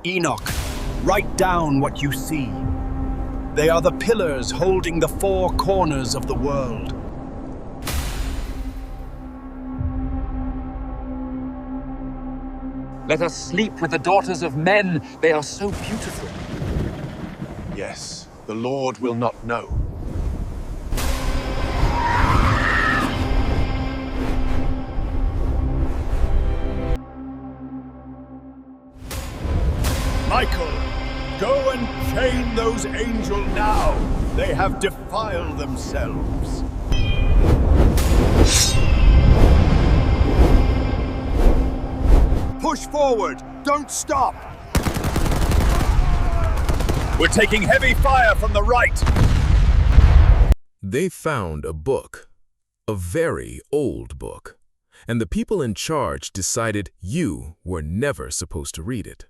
Enoch, write down what you see. They are the pillars holding the four corners of the world. Let us sleep with the daughters of men. They are so beautiful. Yes, the Lord will not know. Michael, go and chain those angels now. They have defiled themselves. Push forward! Don't stop! We're taking heavy fire from the right! They found a book, a very old book, and the people in charge decided you were never supposed to read it.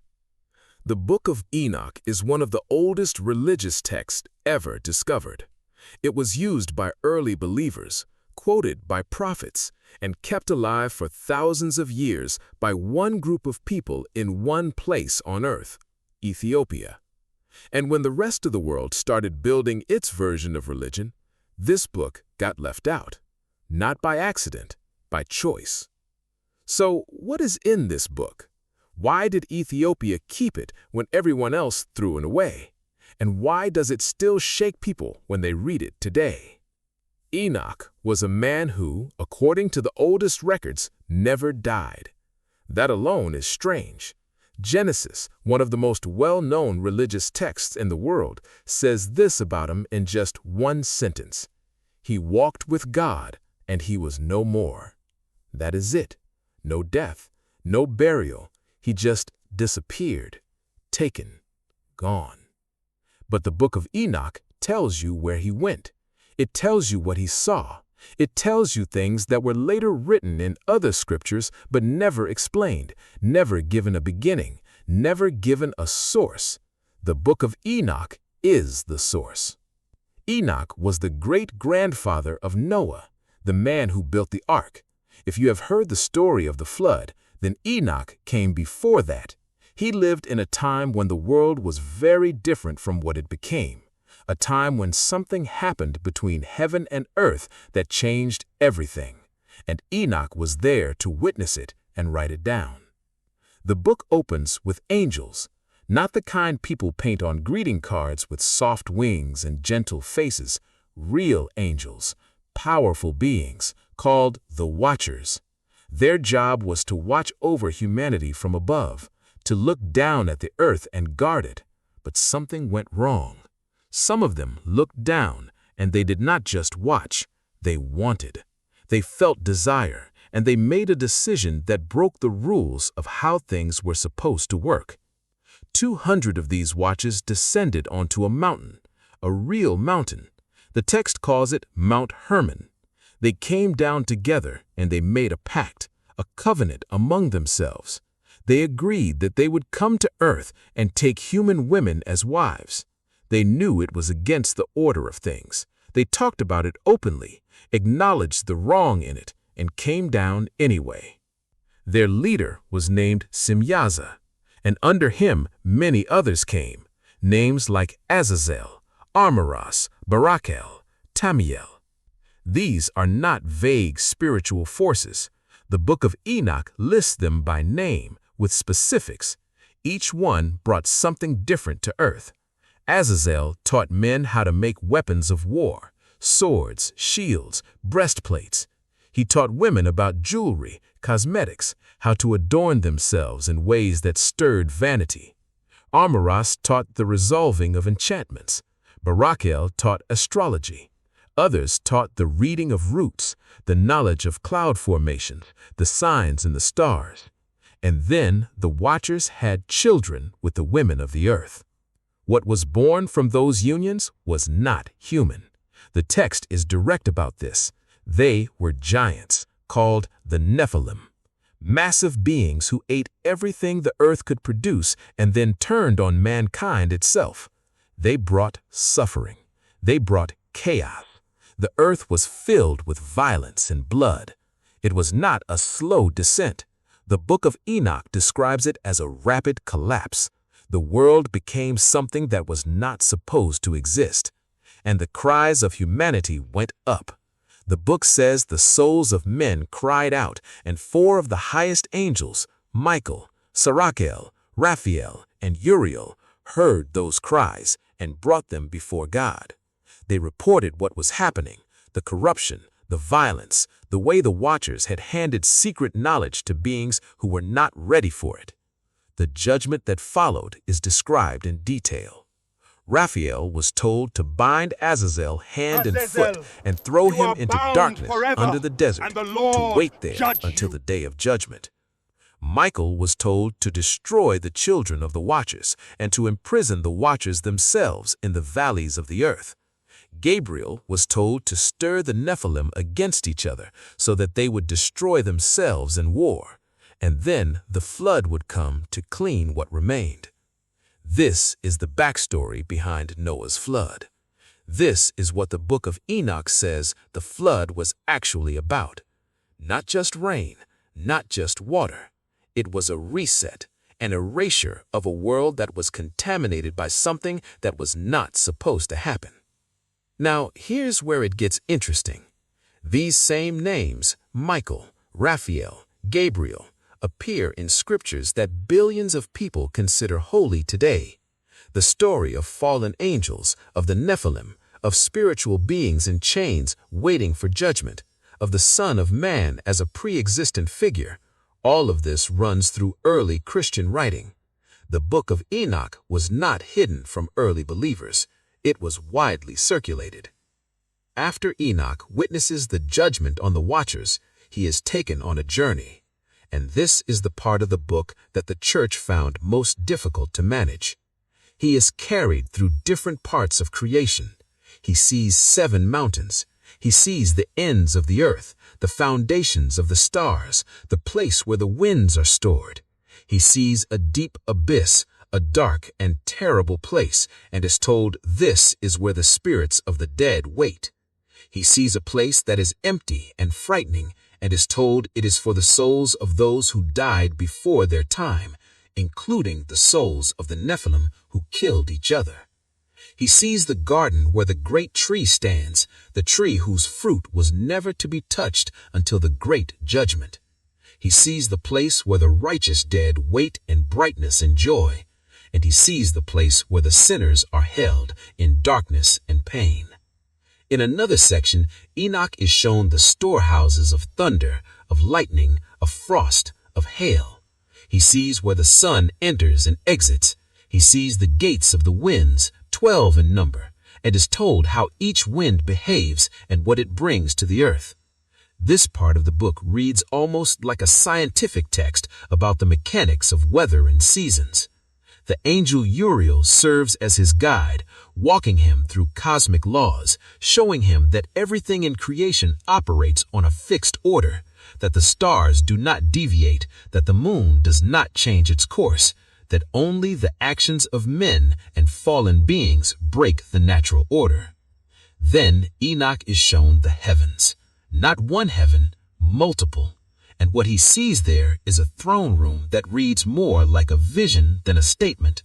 The Book of Enoch is one of the oldest religious texts ever discovered. It was used by early believers, quoted by prophets, and kept alive for thousands of years by one group of people in one place on earth, Ethiopia. And when the rest of the world started building its version of religion, this book got left out, not by accident, by choice. So what is in this book? Why did Ethiopia keep it when everyone else threw it away? And why does it still shake people when they read it today? Enoch was a man who, according to the oldest records, never died. That alone is strange. Genesis, one of the most well-known religious texts in the world, says this about him in just one sentence. He walked with God, and he was no more. That is it. No death, no burial. He just disappeared, taken, gone. But the Book of Enoch tells you where he went. It tells you what he saw. It tells you things that were later written in other scriptures but never explained, never given a beginning, never given a source. The Book of Enoch is the source. Enoch was the great-grandfather of Noah, the man who built the ark. If you have heard the story of the flood, then Enoch came before that. He lived in a time when the world was very different from what it became, a time when something happened between heaven and earth that changed everything, and Enoch was there to witness it and write it down. The book opens with angels, not the kind people paint on greeting cards with soft wings and gentle faces, real angels, powerful beings called the Watchers. Their job was to watch over humanity from above, to look down at the earth and guard it. But something went wrong. Some of them looked down, and they did not just watch, they wanted. They felt desire, and they made a decision that broke the rules of how things were supposed to work. 200 of these watches descended onto a mountain, a real mountain. The text calls it Mount Hermon. They came down together and they made a pact, a covenant among themselves. They agreed that they would come to earth and take human women as wives. They knew it was against the order of things. They talked about it openly, acknowledged the wrong in it, and came down anyway. Their leader was named Simyaza, and under him many others came, names like Azazel, Armaras, Barakel, Tamiel. These are not vague spiritual forces. The Book of Enoch lists them by name with specifics. Each one brought something different to earth. Azazel taught men how to make weapons of war, swords, shields, breastplates. He taught women about jewelry, cosmetics, how to adorn themselves in ways that stirred vanity. Armaras taught the resolving of enchantments. Barakel taught astrology. Others taught the reading of roots, the knowledge of cloud formations, the signs in the stars. And then the Watchers had children with the women of the earth. What was born from those unions was not human. The text is direct about this. They were giants, called the Nephilim, massive beings who ate everything the earth could produce and then turned on mankind itself. They brought suffering. They brought chaos. The earth was filled with violence and blood. It was not a slow descent. The Book of Enoch describes it as a rapid collapse. The world became something that was not supposed to exist, and the cries of humanity went up. The book says the souls of men cried out, and 4 of the highest angels, Michael, Sarakel, Raphael, and Uriel, heard those cries and brought them before God. They reported what was happening, the corruption, the violence, the way the Watchers had handed secret knowledge to beings who were not ready for it. The judgment that followed is described in detail. Raphael was told to bind Azazel hand and foot and throw him into darkness under the desert to wait there until the day of judgment. Michael was told to destroy the children of the Watchers and to imprison the Watchers themselves in the valleys of the earth. Gabriel was told to stir the Nephilim against each other so that they would destroy themselves in war, and then the flood would come to clean what remained. This is the backstory behind Noah's flood. This is what the Book of Enoch says the flood was actually about. Not just rain, not just water. It was a reset, an erasure of a world that was contaminated by something that was not supposed to happen. Now, here's where it gets interesting. These same names, Michael, Raphael, Gabriel, appear in scriptures that billions of people consider holy today. The story of fallen angels, of the Nephilim, of spiritual beings in chains waiting for judgment, of the Son of Man as a pre-existent figure, all of this runs through early Christian writing. The Book of Enoch was not hidden from early believers. It was widely circulated. After Enoch witnesses the judgment on the Watchers, he is taken on a journey. And this is the part of the book that the church found most difficult to manage. He is carried through different parts of creation. He sees 7 mountains. He sees the ends of the earth, the foundations of the stars, the place where the winds are stored. He sees a deep abyss, a dark and terrible place, and is told this is where the spirits of the dead wait. He sees a place that is empty and frightening, and is told it is for the souls of those who died before their time, including the souls of the Nephilim who killed each other. He sees the garden where the great tree stands, the tree whose fruit was never to be touched until the great judgment. He sees the place where the righteous dead wait in brightness and joy, and he sees the place where the sinners are held in darkness and pain. In another section, Enoch is shown the storehouses of thunder, of lightning, of frost, of hail. He sees where the sun enters and exits. He sees the gates of the winds, 12 in number, and is told how each wind behaves and what it brings to the earth. This part of the book reads almost like a scientific text about the mechanics of weather and seasons. The angel Uriel serves as his guide, walking him through cosmic laws, showing him that everything in creation operates on a fixed order, that the stars do not deviate, that the moon does not change its course, that only the actions of men and fallen beings break the natural order. Then Enoch is shown the heavens, not one heaven, multiple. And what he sees there is a throne room that reads more like a vision than a statement.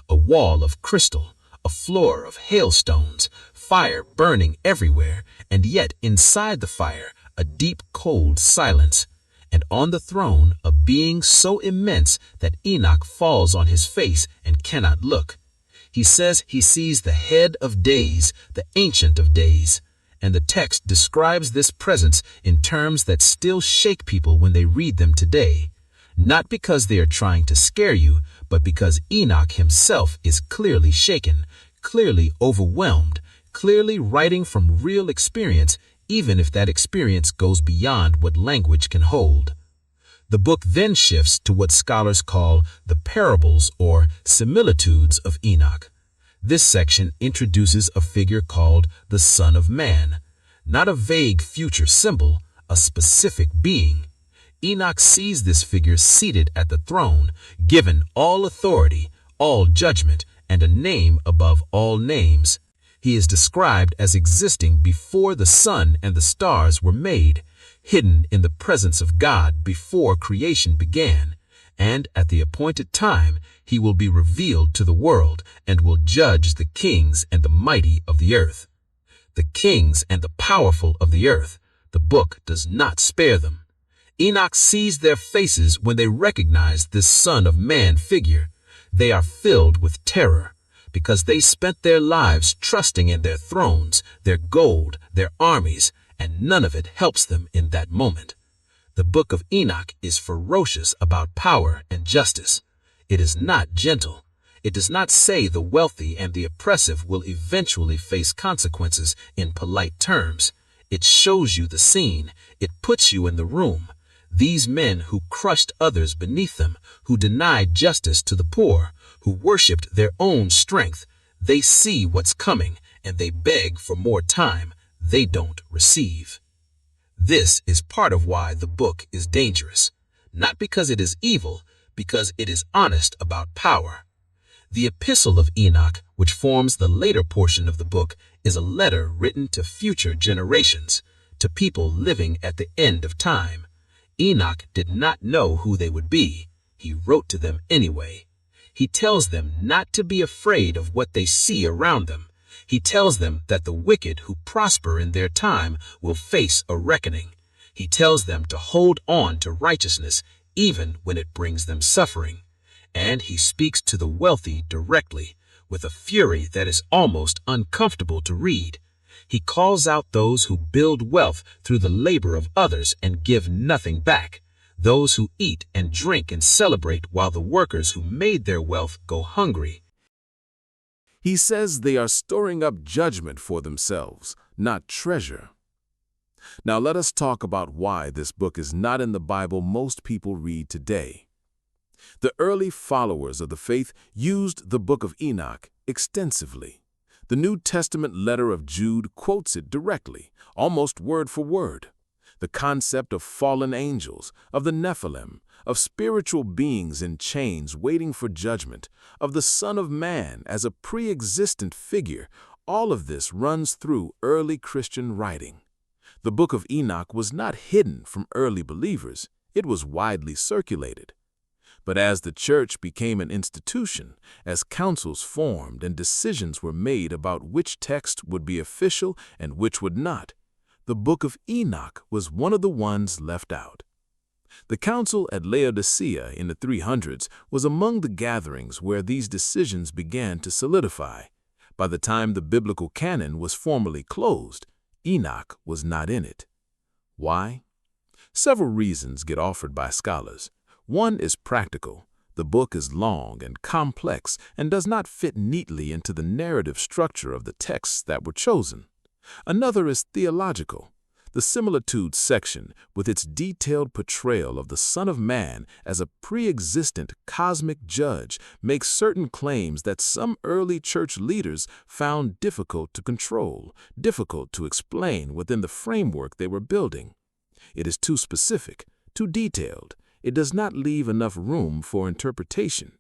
A wall of crystal, a floor of hailstones, fire burning everywhere, and yet inside the fire, a deep cold silence. And on the throne, a being so immense that Enoch falls on his face and cannot look. He says he sees the head of days, the ancient of days. And the text describes this presence in terms that still shake people when they read them today, not because they are trying to scare you, but because Enoch himself is clearly shaken, clearly overwhelmed, clearly writing from real experience, even if that experience goes beyond what language can hold. The book then shifts to what scholars call the parables or similitudes of Enoch. This section introduces a figure called the Son of Man, not a vague future symbol, a specific being. Enoch sees this figure seated at the throne, given all authority, all judgment, and a name above all names. He is described as existing before the sun and the stars were made, hidden in the presence of God before creation began, and at the appointed time, he will be revealed to the world and will judge the kings and the mighty of the earth. The kings and the powerful of the earth, the book does not spare them. Enoch sees their faces when they recognize this Son of Man figure. They are filled with terror because they spent their lives trusting in their thrones, their gold, their armies, and none of it helps them in that moment. The Book of Enoch is ferocious about power and justice. It is not gentle. It does not say the wealthy and the oppressive will eventually face consequences in polite terms. It shows you the scene. It puts you in the room. These men who crushed others beneath them, who denied justice to the poor, who worshipped their own strength, they see what's coming and they beg for more time. They don't receive. This is part of why the book is dangerous, not because it is evil, because it is honest about power. The Epistle of Enoch, which forms the later portion of the book, is a letter written to future generations, to people living at the end of time. Enoch did not know who they would be. He wrote to them anyway. He tells them not to be afraid of what they see around them. He tells them that the wicked who prosper in their time will face a reckoning. He tells them to hold on to righteousness even when it brings them suffering. And he speaks to the wealthy directly, with a fury that is almost uncomfortable to read. He calls out those who build wealth through the labor of others and give nothing back, those who eat and drink and celebrate while the workers who made their wealth go hungry. He says they are storing up judgment for themselves, not treasure. Now let us talk about why this book is not in the Bible most people read today. The early followers of the faith used the Book of Enoch extensively. The New Testament letter of Jude quotes it directly, almost word for word. The concept of fallen angels, of the Nephilim, of spiritual beings in chains waiting for judgment, of the Son of Man as a pre-existent figure, all of this runs through early Christian writing. The Book of Enoch was not hidden from early believers. It was widely circulated. But as the church became an institution, as councils formed and decisions were made about which text would be official and which would not, the Book of Enoch was one of the ones left out. The council at Laodicea in the 300s was among the gatherings where these decisions began to solidify. By the time the biblical canon was formally closed, Enoch was not in it. Why? Several reasons get offered by scholars. One is practical. The book is long and complex and does not fit neatly into the narrative structure of the texts that were chosen. Another is theological. The similitudes section, with its detailed portrayal of the Son of Man as a pre-existent cosmic judge, makes certain claims that some early church leaders found difficult to control, difficult to explain within the framework they were building. It is too specific, too detailed. It does not leave enough room for interpretation.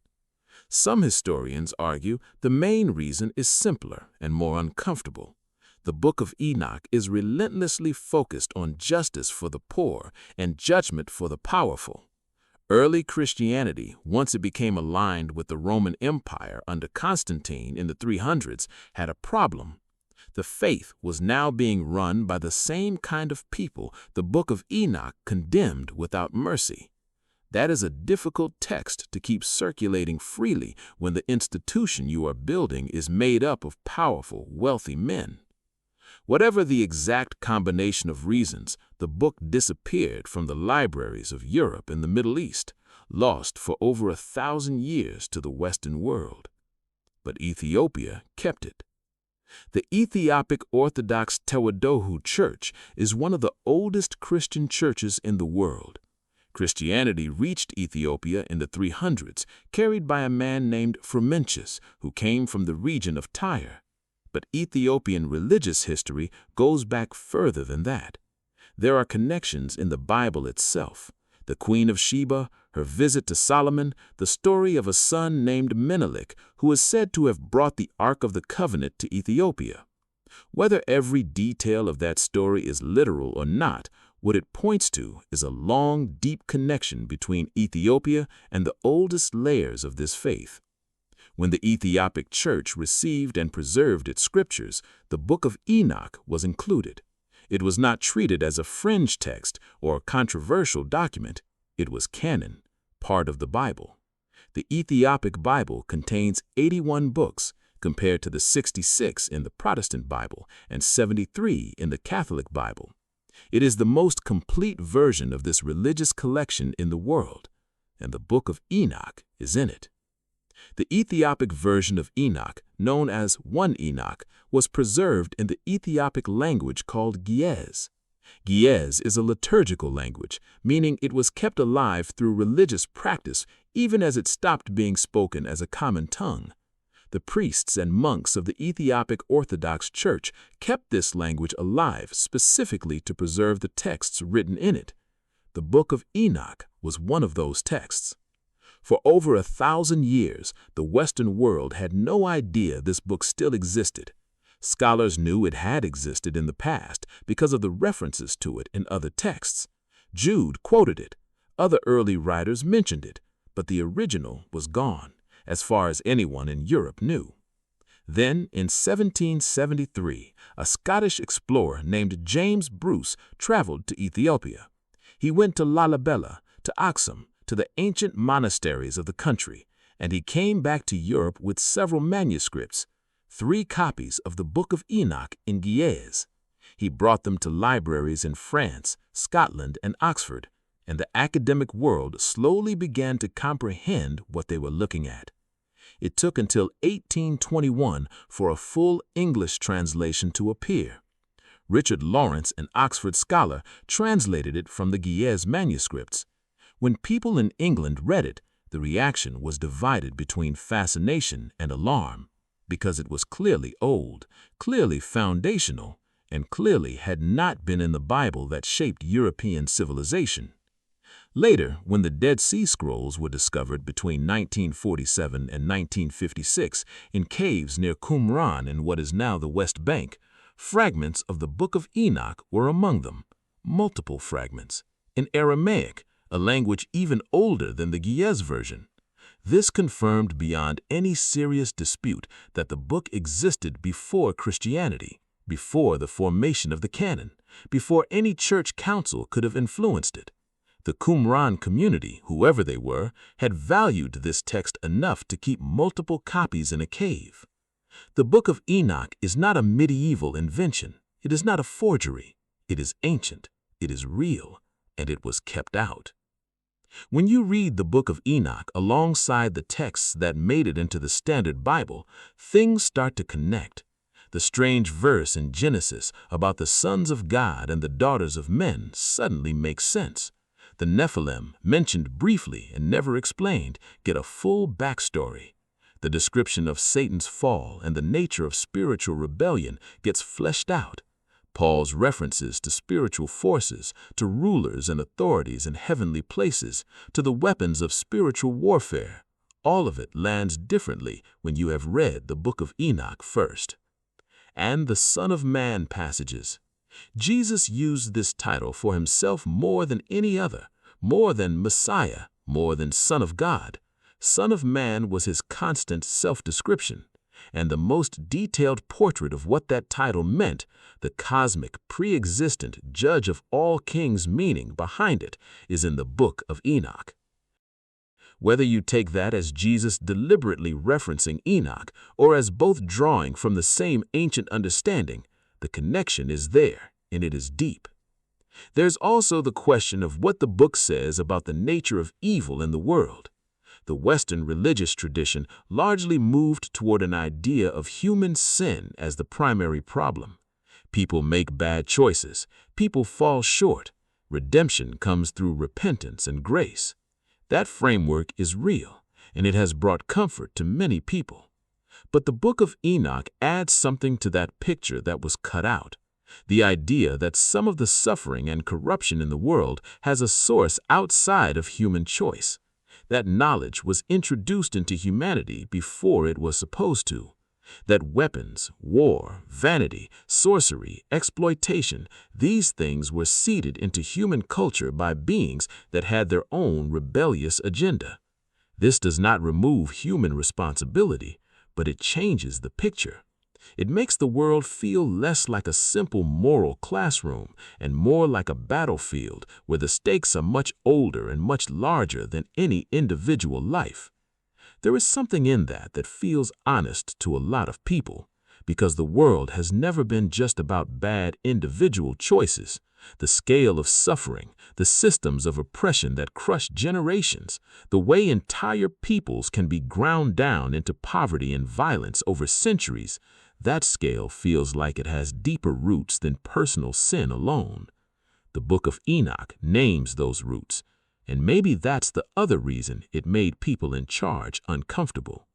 Some historians argue the main reason is simpler and more uncomfortable. The Book of Enoch is relentlessly focused on justice for the poor and judgment for the powerful. Early Christianity, once it became aligned with the Roman Empire under Constantine in the 300s, had a problem. The faith was now being run by the same kind of people the Book of Enoch condemned without mercy. That is a difficult text to keep circulating freely when the institution you are building is made up of powerful, wealthy men. Whatever the exact combination of reasons, the book disappeared from the libraries of Europe and the Middle East, lost for over 1,000 years to the Western world. But Ethiopia kept it. The Ethiopian Orthodox Church is one of the oldest Christian churches in the world. Christianity reached Ethiopia in the 300s, carried by a man named Frumentius, who came from the region of Tyre. But Ethiopian religious history goes back further than that. There are connections in the Bible itself. The Queen of Sheba, her visit to Solomon, the story of a son named Menelik, who is said to have brought the Ark of the Covenant to Ethiopia. Whether every detail of that story is literal or not, What it points to is a long, deep connection between Ethiopia and the oldest layers of this faith. When the Ethiopic Church received and preserved its scriptures, the Book of Enoch was included. It was not treated as a fringe text or controversial document. It was canon, part of the Bible. The Ethiopic Bible contains 81 books, compared to the 66 in the Protestant Bible and 73 in the Catholic Bible. It is the most complete version of this religious collection in the world, and the Book of Enoch is in it. The Ethiopic version of Enoch, known as 1 Enoch, was preserved in the Ethiopic language called Ge'ez. Ge'ez is a liturgical language, meaning it was kept alive through religious practice even as it stopped being spoken as a common tongue. The priests and monks of the Ethiopian Orthodox Church kept this language alive specifically to preserve the texts written in it. The Book of Enoch was one of those texts. For over 1,000 years, the Western world had no idea this book still existed. Scholars knew it had existed in the past because of the references to it in other texts. Jude quoted it. Other early writers mentioned it, but the original was gone, as far as anyone in Europe knew. Then, in 1773, a Scottish explorer named James Bruce traveled to Ethiopia. He went to Lalibela, to Aksum, to the ancient monasteries of the country, and he came back to Europe with several manuscripts, 3 copies of the Book of Enoch in Ge'ez. He brought them to libraries in France, Scotland, and Oxford, and the academic world slowly began to comprehend what they were looking at. It took until 1821 for a full English translation to appear. Richard Lawrence, an Oxford scholar, translated it from the Ge'ez manuscripts. When people in England read it, the reaction was divided between fascination and alarm, because it was clearly old, clearly foundational, and clearly had not been in the Bible that shaped European civilization. Later, when the Dead Sea Scrolls were discovered between 1947 and 1956 in caves near Qumran in what is now the West Bank, fragments of the Book of Enoch were among them, multiple fragments, in Aramaic, a language even older than the Ge'ez version. This confirmed beyond any serious dispute that the book existed before Christianity, before the formation of the canon, before any church council could have influenced it. The Qumran community, whoever they were, had valued this text enough to keep multiple copies in a cave. The Book of Enoch is not a medieval invention. It is not a forgery. It is ancient. It is real. And it was kept out. When you read the Book of Enoch alongside the texts that made it into the Standard Bible, things start to connect. The strange verse in Genesis about the sons of God and the daughters of men suddenly makes sense. The Nephilim, mentioned briefly and never explained, get a full backstory. The description of Satan's fall and the nature of spiritual rebellion gets fleshed out. Paul's references to spiritual forces, to rulers and authorities in heavenly places, to the weapons of spiritual warfare, all of it lands differently when you have read the Book of Enoch first. And the Son of Man passages. Jesus used this title for himself more than any other, more than Messiah, more than Son of God. Son of Man was his constant self-description. And the most detailed portrait of what that title meant, the cosmic, pre-existent judge of all kings meaning behind it, is in the Book of Enoch. Whether you take that as Jesus deliberately referencing Enoch or as both drawing from the same ancient understanding, the connection is there, and it is deep. There's also the question of what the book says about the nature of evil in the world. The Western religious tradition largely moved toward an idea of human sin as the primary problem. People make bad choices. People fall short. Redemption comes through repentance and grace. That framework is real, and it has brought comfort to many people. But the Book of Enoch adds something to that picture that was cut out. The idea that some of the suffering and corruption in the world has a source outside of human choice. That knowledge was introduced into humanity before it was supposed to. That weapons, war, vanity, sorcery, exploitation, these things were seeded into human culture by beings that had their own rebellious agenda. This does not remove human responsibility, but it changes the picture. It makes the world feel less like a simple moral classroom and more like a battlefield where the stakes are much older and much larger than any individual life. There is something in that feels honest to a lot of people, because the world has never been just about bad individual choices. The scale of suffering, the systems of oppression that crush generations, the way entire peoples can be ground down into poverty and violence over centuries, that scale feels like it has deeper roots than personal sin alone. The Book of Enoch names those roots, and maybe that's the other reason it made people in charge uncomfortable.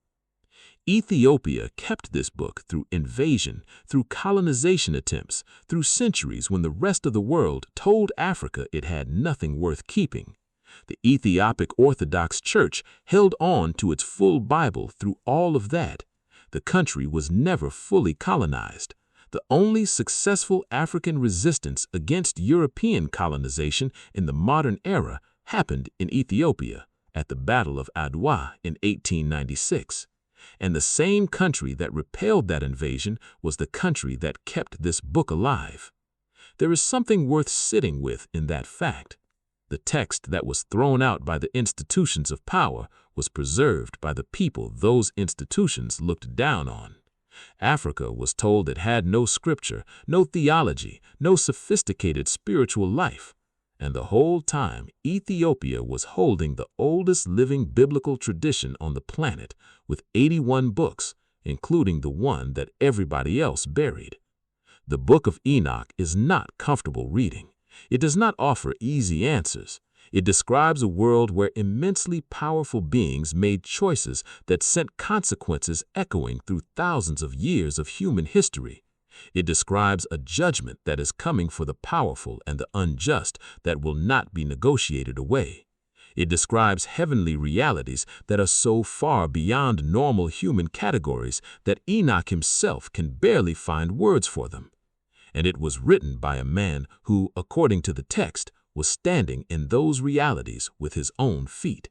Ethiopia kept this book through invasion, through colonization attempts, through centuries when the rest of the world told Africa it had nothing worth keeping. The Ethiopian Orthodox Church held on to its full Bible through all of that. The country was never fully colonized. The only successful African resistance against European colonization in the modern era happened in Ethiopia at the Battle of Adwa in 1896. And the same country that repelled that invasion was the country that kept this book alive. There is something worth sitting with in that fact. The text that was thrown out by the institutions of power was preserved by the people those institutions looked down on. Africa was told it had no scripture, no theology, no sophisticated spiritual life. And the whole time, Ethiopia was holding the oldest living biblical tradition on the planet with 81 books, including the one that everybody else buried. The Book of Enoch is not comfortable reading. It does not offer easy answers. It describes a world where immensely powerful beings made choices that sent consequences echoing through thousands of years of human history. It describes a judgment that is coming for the powerful and the unjust that will not be negotiated away. It describes heavenly realities that are so far beyond normal human categories that Enoch himself can barely find words for them. And it was written by a man who, according to the text, was standing in those realities with his own feet.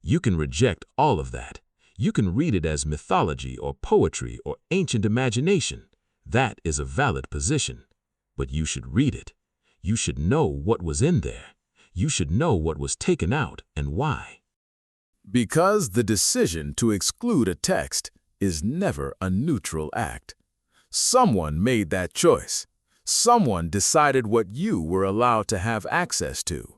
You can reject all of that. You can read it as mythology or poetry or ancient imagination. That is a valid position. But you should read it. You should know what was in there. You should know what was taken out and why. Because the decision to exclude a text is never a neutral act. Someone made that choice. Someone decided what you were allowed to have access to.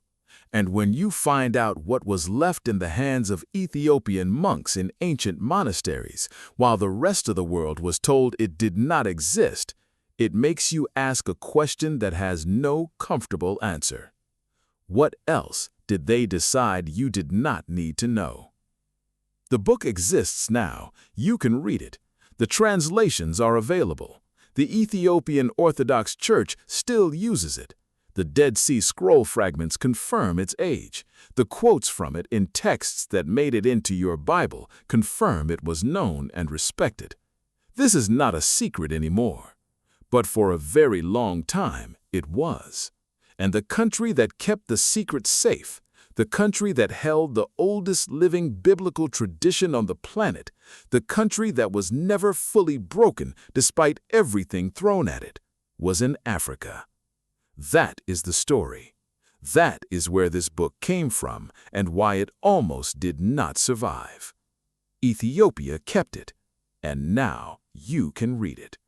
And when you find out what was left in the hands of Ethiopian monks in ancient monasteries, while the rest of the world was told it did not exist, it makes you ask a question that has no comfortable answer. What else did they decide you did not need to know? The book exists now. You can read it. The translations are available. The Ethiopian Orthodox Church still uses it. The Dead Sea Scroll fragments confirm its age. The quotes from it in texts that made it into your Bible confirm it was known and respected. This is not a secret anymore. But for a very long time, it was. And the country that kept the secret safe, the country that held the oldest living biblical tradition on the planet, the country that was never fully broken despite everything thrown at it, was in Africa. That is the story. That is where this book came from and why it almost did not survive. Ethiopia kept it, and now you can read it.